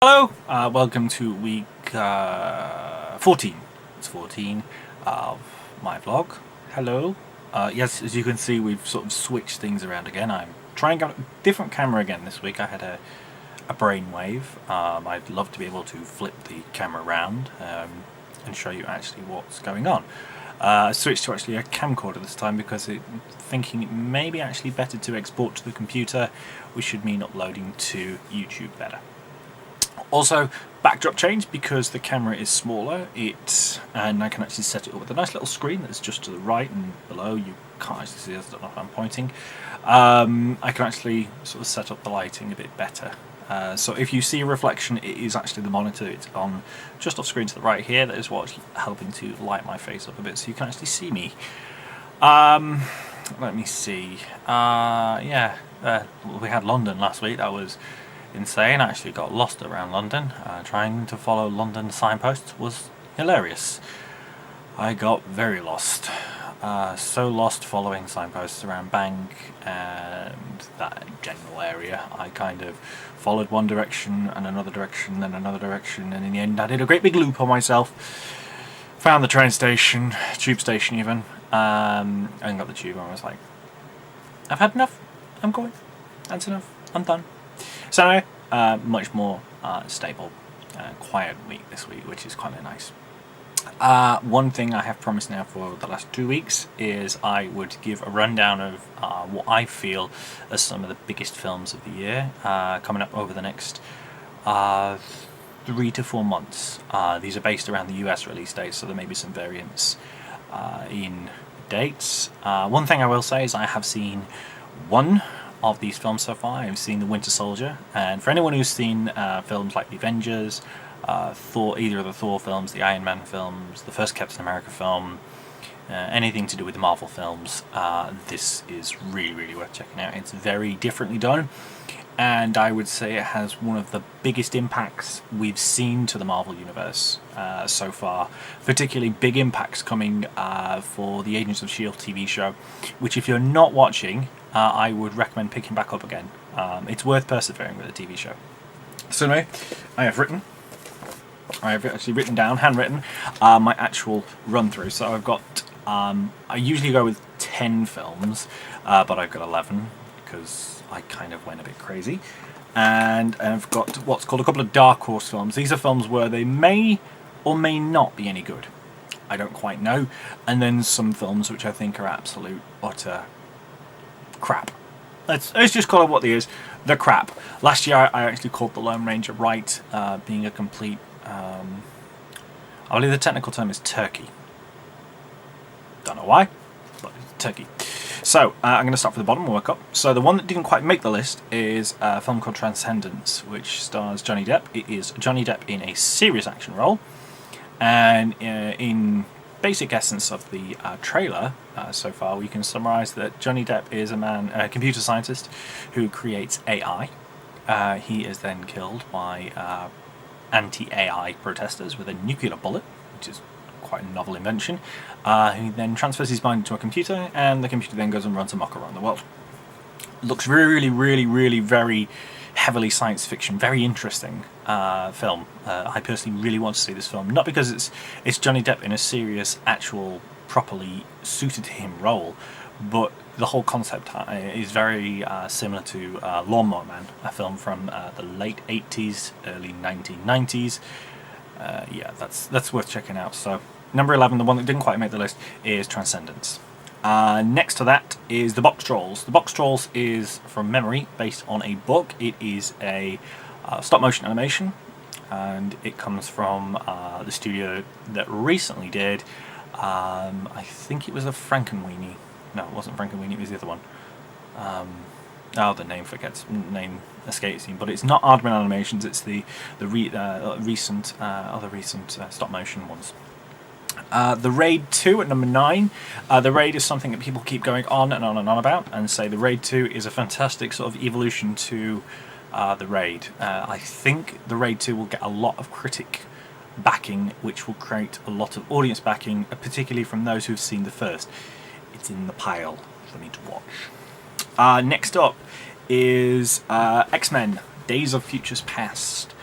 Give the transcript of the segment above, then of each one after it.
Hello, welcome to week 14. It's 14 of my vlog. Hello. Yes, as you can see, we've sort of switched things around again. I'm trying out a different camera again this week. I had a brainwave. I'd love to be able to flip the camera around and show you actually what's going on. I switched to actually a camcorder this time because thinking it may be actually better to export to the computer, which should mean uploading to YouTube better. Also, backdrop change because the camera is smaller, and I can actually set it up with a nice little screen that's just to the right and below. You can't actually see this, I don't know if I'm pointing. I can actually sort of set up the lighting a bit better. So if you see a reflection, it is actually the monitor. It's on just off screen to the right here. That is what's helping to light my face up a bit so you can actually see me. Let me see. We had London last week. That was insane. I actually got lost around London. Trying to follow London signposts was hilarious. I got very lost. So lost following signposts around Bank and that general area. I kind of followed one direction and another direction and another direction, and in the end I did a great big loop on myself. Found the train station, tube station even, and got the tube, and I was like, I've had enough. I'm going. That's enough. I'm done. So anyway, much more stable, quiet week this week, which is kind of nice. One thing I have promised now for the last 2 weeks is I would give a rundown of what I feel as some of the biggest films of the year coming up over the next 3 to 4 months. These are based around the US release dates, so there may be some variance in dates. One thing I will say is I have seen one of these films so far. I've seen The Winter Soldier, and for anyone who's seen films like The Avengers, Thor, either of the Thor films, the Iron Man films, the first Captain America film, anything to do with the Marvel films, this is really, really worth checking out. It's very differently done, and I would say it has one of the biggest impacts we've seen to the Marvel universe so far. Particularly big impacts coming for the Agents of S.H.I.E.L.D. TV show, which if you're not watching, I would recommend picking back up again. It's worth persevering with a TV show. So anyway, I have actually written down, handwritten, my actual run through. So I've got, I usually go with 10 films, but I've got 11 because I kind of went a bit crazy. And I've got what's called a couple of dark horse films. These are films where they may or may not be any good. I don't quite know. And then some films which I think are absolute, utter crap. Let's just call it what they is. The crap. Last year I actually called The Lone Ranger right, being a complete, I believe the technical term is turkey. Don't know why, but it's turkey. So I'm going to start from the bottom and work up. So the one that didn't quite make the list is a film called Transcendence, which stars Johnny Depp. It is Johnny Depp in a serious action role, and in basic essence of the trailer so far, we can summarize that Johnny Depp is a computer scientist who creates AI. He is then killed by anti-AI protesters with a nuclear bullet, which is quite a novel invention. He then transfers his mind into a computer, and the computer then goes and runs amok around the world. Looks really, really, really very heavily science fiction, very interesting film. I personally really want to see this film, not because it's Johnny Depp in a serious, actual, properly suited to him role, but the whole concept is very similar to Lawnmower Man, a film from the late 80s, early 1990s. Yeah, that's worth checking out. So number 11, the one that didn't quite make the list, is Transcendence. Next to that is The Box Trolls. The Box Trolls is, from memory, based on a book. It is a stop-motion animation, and it comes from the studio that recently did, I think it was a Frankenweenie. No, it wasn't Frankenweenie, it was the other one. The name escapes me, but it's not Aardman Animations, it's the recent stop-motion ones. The Raid 2 at number 9. The Raid is something that people keep going on and on and on about, and say the Raid 2 is a fantastic sort of evolution to the Raid. I think the Raid 2 will get a lot of critic backing, which will create a lot of audience backing, particularly from those who've seen the first. It's in the pile for me to watch. Next up is X-Men Days of Futures Past.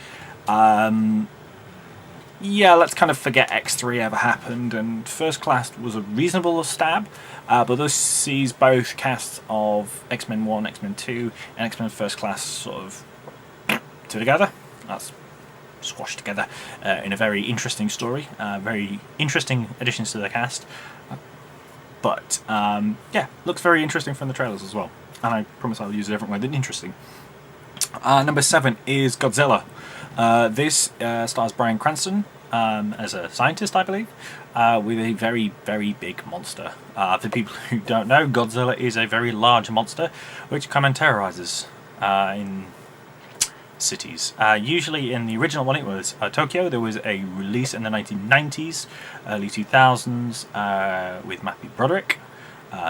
Yeah, let's kind of forget X3 ever happened, and First Class was a reasonable stab, but this sees both casts of X-Men 1, X-Men 2, and X-Men First Class sort of together. That's squashed together in a very interesting story, very interesting additions to the cast. But yeah, looks very interesting from the trailers as well. And I promise I'll use a different word than interesting. Number 7 is Godzilla. This stars Bryan Cranston as a scientist, I believe, with a very, very big monster. For people who don't know, Godzilla is a very large monster which come and terrorizes in cities. Usually in the original one it was Tokyo. There was a release in the 1990s, early 2000s with Matthew Broderick.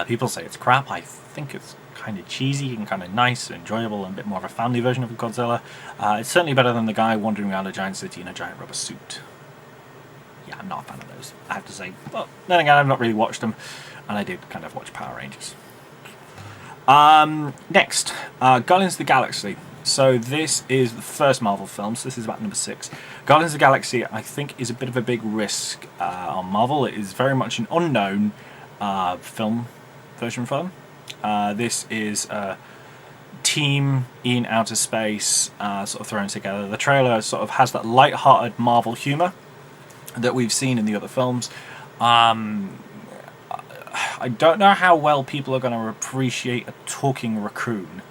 People say it's crap. I think it's kind of cheesy and kind of nice and enjoyable and a bit more of a family version of Godzilla. It's certainly better than the guy wandering around a giant city in a giant rubber suit. Yeah, I'm not a fan of those, I have to say. But then again, I've not really watched them, and I did kind of watch Power Rangers. Next, Guardians of the Galaxy. So this is the first Marvel film, so this is about number 6. Guardians of the Galaxy, I think, is a bit of a big risk on Marvel. It is very much an unknown version film. This is a team in outer space sort of thrown together. The trailer sort of has that light-hearted Marvel humour that we've seen in the other films. I don't know how well people are going to appreciate a talking raccoon,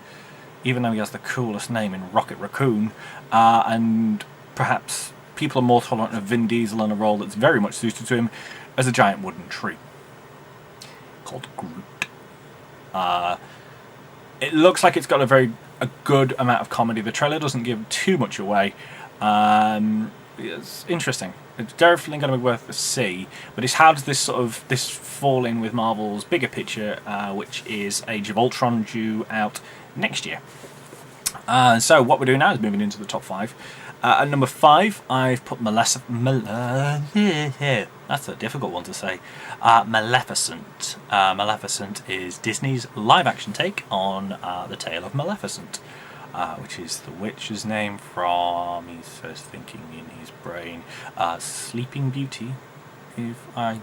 even though he has the coolest name in Rocket Raccoon, and perhaps people are more tolerant of Vin Diesel in a role that's very much suited to him as a giant wooden tree called Groot. It looks like it's got a good amount of comedy. The trailer doesn't give too much away. It's interesting. It's definitely going to be worth a see. But it's how does this fall in with Marvel's bigger picture, which is Age of Ultron due out next year. So what we're doing now is moving into the top 5. At number 5, I've put that's a difficult one to say. Maleficent. Maleficent is Disney's live-action take on The Tale of Maleficent, which is the witch's name from, he's first thinking in his brain, Sleeping Beauty. If I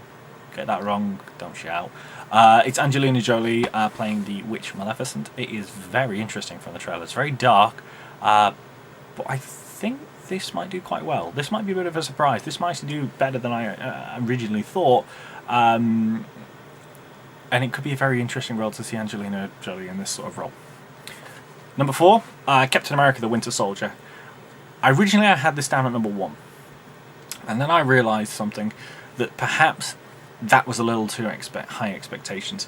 get that wrong, don't shout. It's Angelina Jolie playing the witch Maleficent. It is very interesting from the trailer. It's very dark, but I think this might do quite well. This might be a bit of a surprise. This might do better than I originally thought, and it could be a very interesting role to see Angelina Jolie in this sort of role. Number 4, Captain America: The Winter Soldier. Originally I had this down at number 1, and then I realised something, that perhaps that was a little too high expectations.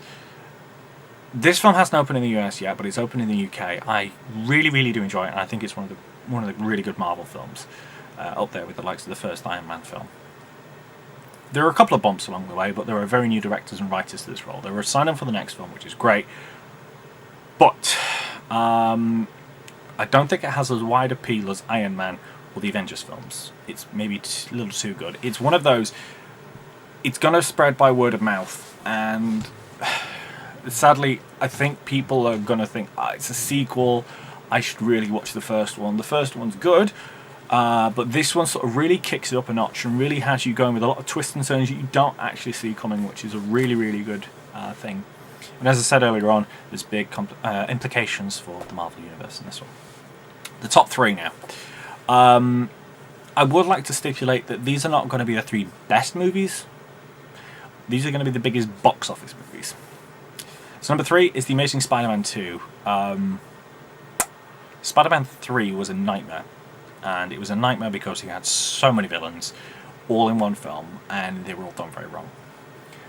This film hasn't opened in the US yet, but it's open in the UK. I really, really do enjoy it, and I think it's one of the really good Marvel films, up there with the likes of the first Iron Man film. There are a couple of bumps along the way, but there are very new directors and writers to this role. They were signing for the next film, which is great, but I don't think it has as wide appeal as Iron Man or the Avengers films. It's maybe a little too good. It's one of those, it's going to spread by word of mouth, and sadly I think people are going to think, it's a sequel, I should really watch the first one. The first one's good, but this one sort of really kicks it up a notch and really has you going with a lot of twists and turns that you don't actually see coming, which is a really, really good thing. And as I said earlier on, there's big implications for the Marvel Universe in this one. The top 3 now. I would like to stipulate that these are not going to be the 3 best movies. These are going to be the biggest box office movies. So number 3 is The Amazing Spider-Man 2. Spider-Man 3 was a nightmare. And it was a nightmare because he had so many villains all in one film, and they were all done very wrong.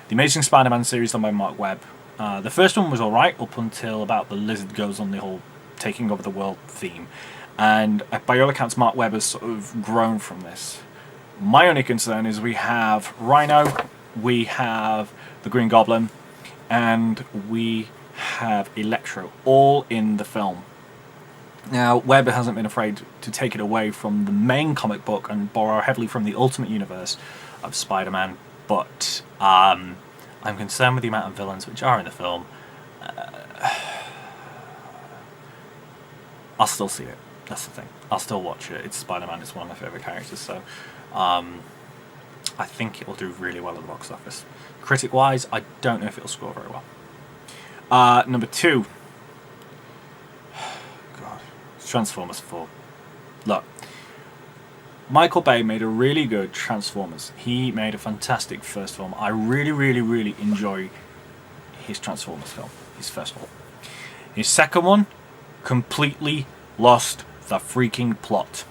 The Amazing Spider-Man series done by Mark Webb. The first one was alright up until about the lizard goes on the whole taking over the world theme. And by all accounts, Mark Webb has sort of grown from this. My only concern is we have Rhino, we have the Green Goblin, and we have Electro, all in the film. Now, Webb hasn't been afraid to take it away from the main comic book and borrow heavily from the Ultimate Universe of Spider-Man, but I'm concerned with the amount of villains which are in the film. I'll still see it. That's the thing. I'll still watch it. It's Spider-Man. It's one of my favourite characters, so I think it will do really well at the box office. Critic-wise, I don't know if it'll score very well. Number 2. God, Transformers 4. Look, Michael Bay made a really good Transformers. He made a fantastic first film. I really, really, really enjoy his Transformers film, his first one. His second one completely lost the freaking plot.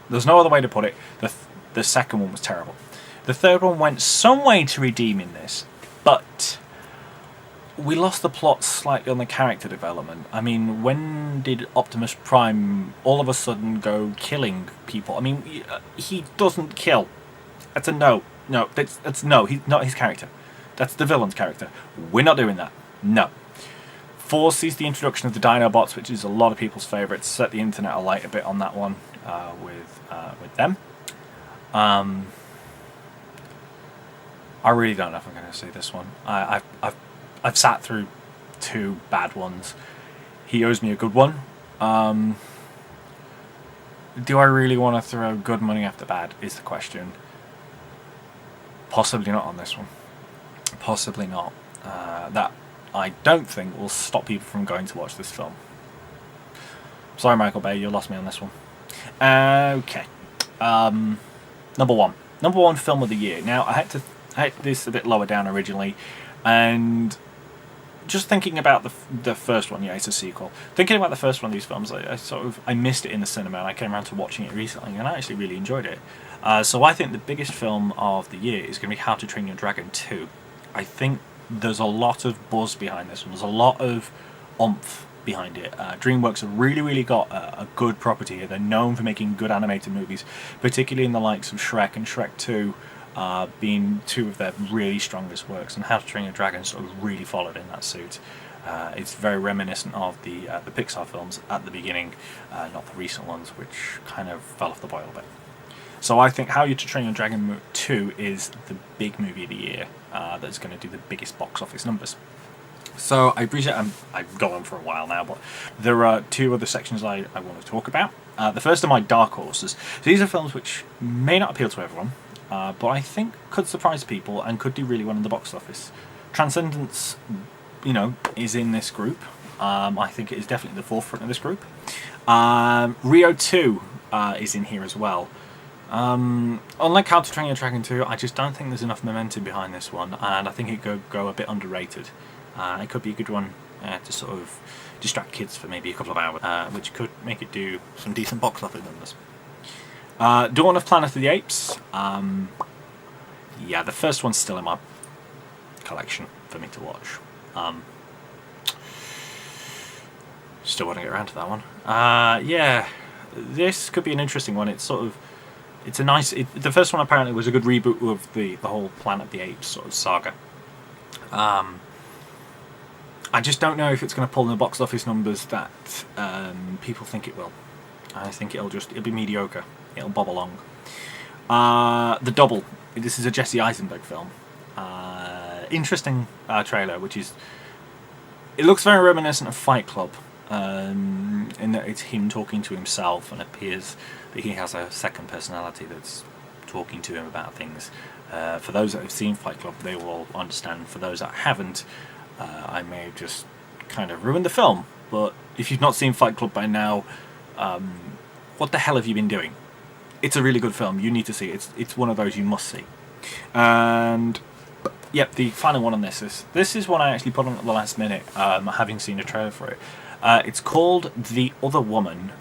There's no other way to put it. The second one was terrible. The third one went some way to redeeming this, but we lost the plot slightly on the character development. I mean, when did Optimus Prime all of a sudden go killing people? I mean, he doesn't kill. That's a no. No, that's no. He's not his character. That's the villain's character. We're not doing that. No. 4 sees the introduction of the Dinobots, which is a lot of people's favourites. Set the internet alight a bit on that one with them. I really don't know if I'm going to see this one. I've sat through 2 bad ones. He owes me a good one. Do I really want to throw good money after bad, is the question. Possibly not on this one. Possibly not. That I don't think will stop people from going to watch this film. Sorry, Michael Bay, you lost me on this one. Okay. Number 1. Number 1 film of the year. Now, I had this a bit lower down originally, and just thinking about the first one, yeah, it's a sequel. Thinking about the first one of these films, I missed it in the cinema, and I came around to watching it recently, and I actually really enjoyed it. So I think the biggest film of the year is going to be How to Train Your Dragon 2. I think there's a lot of buzz behind this one. There's a lot of oomph behind it. DreamWorks have really, really got a good property here. They're known for making good animated movies, particularly in the likes of Shrek and Shrek 2. Being 2 of their really strongest works, and How to Train Your Dragon sort of really followed in that suit. It's very reminiscent of the Pixar films at the beginning, not the recent ones, which kind of fell off the boil a bit. So I think How to Train Your Dragon 2 is the big movie of the year that's going to do the biggest box office numbers. So I appreciate I've gone on for a while now, but there are 2 other sections I want to talk about. The first are my dark horses. So these are films which may not appeal to everyone, but I think could surprise people and could do really well in the box office. Transcendence, is in this group. I think it is definitely the forefront of this group. Rio 2 is in here as well. Unlike How to Train Your Dragon 2, I just don't think there's enough momentum behind this one, and I think it could go a bit underrated. It could be a good one to sort of distract kids for maybe a couple of hours, which could make it do some decent box office numbers. Dawn of Planet of the Apes. Yeah, the first one's still in my collection for me to watch. Still want to get around to that one. Yeah, this could be an interesting one. It's a nice. The first one apparently was a good reboot of the whole Planet of the Apes sort of saga. I just don't know if it's going to pull in the box office numbers that people think it will. I think it'll be mediocre. It'll bob along. The Double. This is a Jesse Eisenberg film. Interesting trailer, it looks very reminiscent of Fight Club, in that it's him talking to himself, and it appears that he has a second personality that's talking to him about things. For those that have seen Fight Club, they will understand. For those that haven't, I may have just kind of ruined the film. But if you've not seen Fight Club by now, what the hell have you been doing? It's a really good film. You need to see it. It's one of those you must see. And yep, the final one on this is one I actually put on at the last minute, having seen a trailer for it. It's called The Other Woman.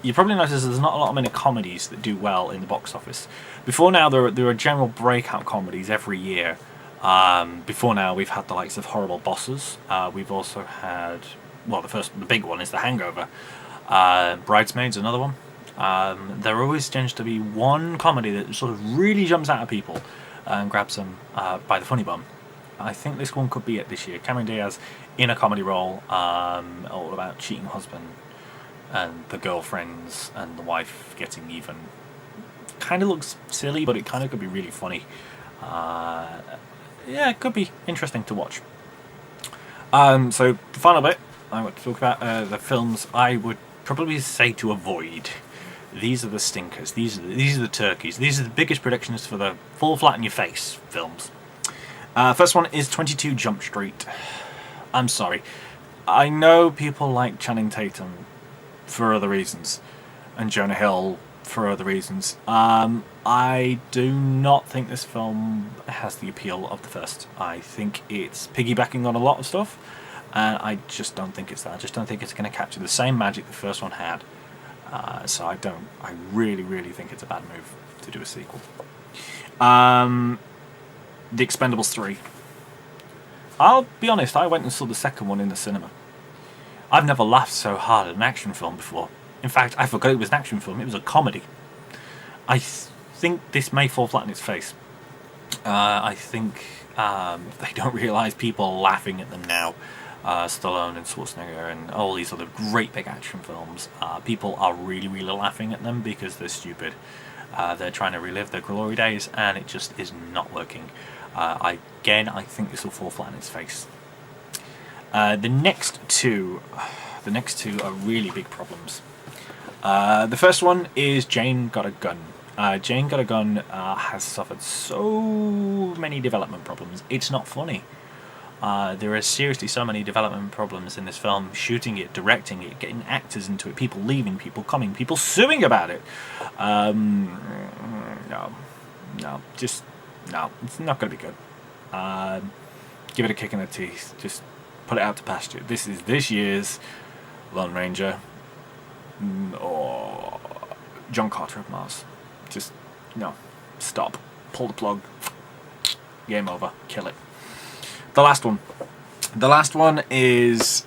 You probably notice there's not a lot of many comedies that do well in the box office. Before now, there are general breakout comedies every year. Before now, we've had the likes of Horrible Bosses. We've also had, the big one is The Hangover. Bridesmaids, another one. There always tends to be one comedy that sort of really jumps out at people and grabs them by the funny bum. I think this one could be it this year. Cameron Diaz in a comedy role, all about cheating husband and the girlfriends and the wife getting even. Kind of looks silly, but it kind of could be really funny. Yeah, it could be interesting to watch. So the final bit, I want to talk about the films I would probably say to avoid. These are the stinkers. These are the turkeys. These are the biggest predictions for the fall flat in your face films. First one is 22 Jump Street. I'm sorry. I know people like Channing Tatum for other reasons, and Jonah Hill for other reasons. I do not think this film has the appeal of the first. I think it's piggybacking on a lot of stuff, and I just don't think it's that. I just don't think it's going to capture the same magic the first one had. So I really, really think it's a bad move to do a sequel. The Expendables 3. I'll be honest, I went and saw the second one in the cinema. I've never laughed so hard at an action film before. In fact, I forgot it was an action film. It was a comedy. I think this may fall flat in its face. I think they don't realise people are laughing at them now. Stallone and Schwarzenegger and all these other great big action films. People are really, really laughing at them because they're stupid. They're trying to relive their glory days, and it just is not working. I think this will fall flat in its face. The next two are really big problems. The first one is Jane Got a Gun. Jane Got a Gun has suffered so many development problems. It's not funny. There are seriously so many development problems in this film. Shooting it, directing it, getting actors into it, people leaving, people coming, people suing about it. No, it's not going to be good. Give it a kick in the teeth. Just put it out to pasture. This is this year's Lone Ranger or John Carter of Mars. Just, no, stop. Pull the plug. Game over. Kill it. The last one. The last one is,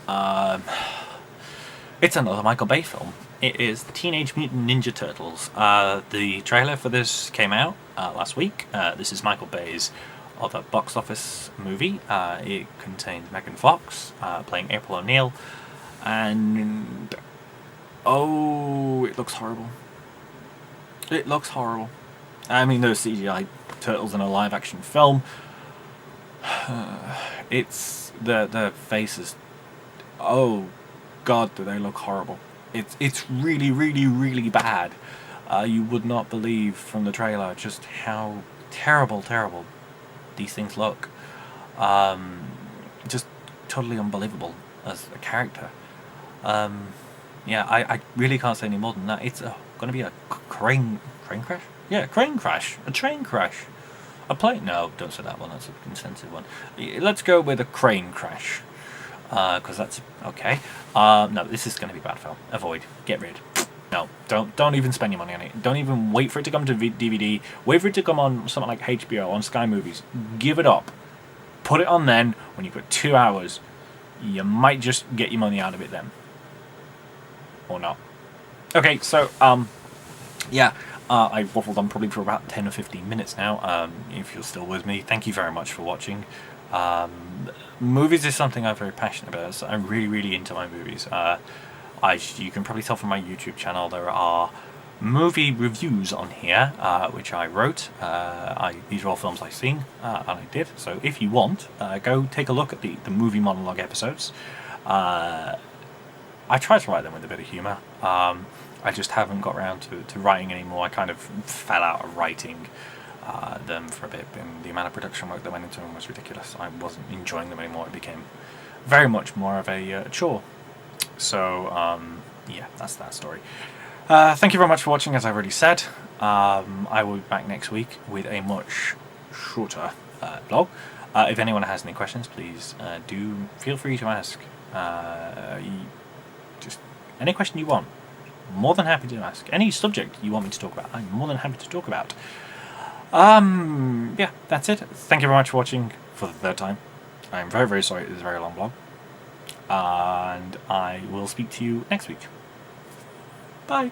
it's another Michael Bay film. It is Teenage Mutant Ninja Turtles. The trailer for this came out last week. This is Michael Bay's other box office movie. It contains Megan Fox playing April O'Neil, and it looks horrible. It looks horrible. I mean, those CGI turtles in a live-action film. It's the faces. Oh God, do they look horrible? It's really, really, really bad. You would not believe from the trailer just how terrible these things look. Just totally unbelievable as a character. I really can't say any more than that. It's going to be a crane crash? Yeah, crane crash. A train crash. A plane? No, don't say that one. That's an insensitive one. Let's go with a crane crash. Because that's okay. No, this is going to be a bad film. Avoid. Get rid. No, don't even spend your money on it. Don't even wait for it to come to DVD. Wait for it to come on something like HBO, on Sky Movies. Give it up. Put it on then. When you've got 2 hours, you might just get your money out of it then. Or not. Okay, so, I've waffled on probably for about 10 or 15 minutes now. If you're still with me, thank you very much for watching. Movies is something I'm very passionate about, so I'm really, really into my movies. You can probably tell from my YouTube channel there are movie reviews on here, which I wrote. These are all films I've seen, and I did. So if you want, go take a look at the movie monologue episodes. I try to write them with a bit of humour. I just haven't got around to writing anymore. I kind of fell out of writing them for a bit, and the amount of production work that went into them was ridiculous. I wasn't enjoying them anymore. It became very much more of a chore. So, that's that story. Thank you very much for watching, as I've already said. I will be back next week with a much shorter vlog. If anyone has any questions, please do feel free to ask. Just any question you want. More than happy to ask. Any subject you want me to talk about, I'm more than happy to talk about. That's it. Thank you very much for watching for the third time. I'm very, very sorry it was a very long vlog. And I will speak to you next week. Bye.